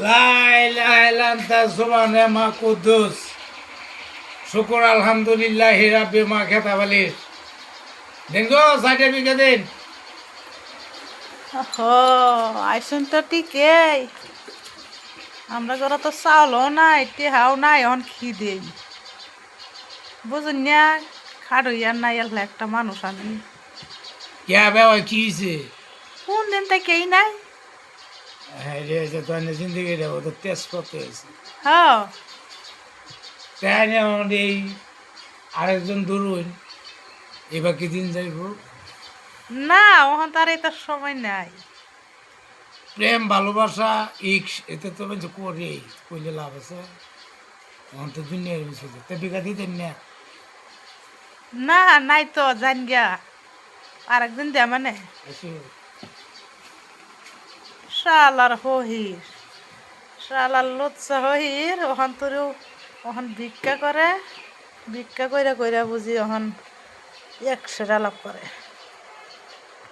লা ইলাহা ইল্লা আনতা সুবহানাকা মা কুদ্দুস। শুকর আলহামদুলিল্লাহ রাব্বি মা খেতাবালির। দেন গো সাইডে বিকে দিন। ও আইসুন তো ঠিকই। আমরা ঘরে তো চাউলও নাই, টেহাও নাই, এখন খিদে বুঝুন না। খাড়ইয়ার নাই এলা একটা মানুষ আনি কে বাবা কি হয়েছে? কোন দিন থেকেই নাই। হ্যাঁ রে যে তো জিন্দগি রে ও তো তেজ করতে হয়েছে। হ্যাঁ তাই না এই আরেকজন দূরইন এবার কি দিন যাইব? না, ওখান তার এটা সময় নাই। প্রেম ভালোবাসা ইক্স এতে তো বেঞ্চ করে কইলে লাভ আছে। এখন তো দুনিয়ার বিষয় তে বিঘা দিতেন না। না নাই তো জান গিয়া আরেকদিন দেয়া মানে এসে শালার হহির শালার লুচ্চা হহির ওখান তোরও ওখান ভিক্ষা করে, ভিক্ষা কইরা কইরা বুঝি ওখান 100 লাভ করে।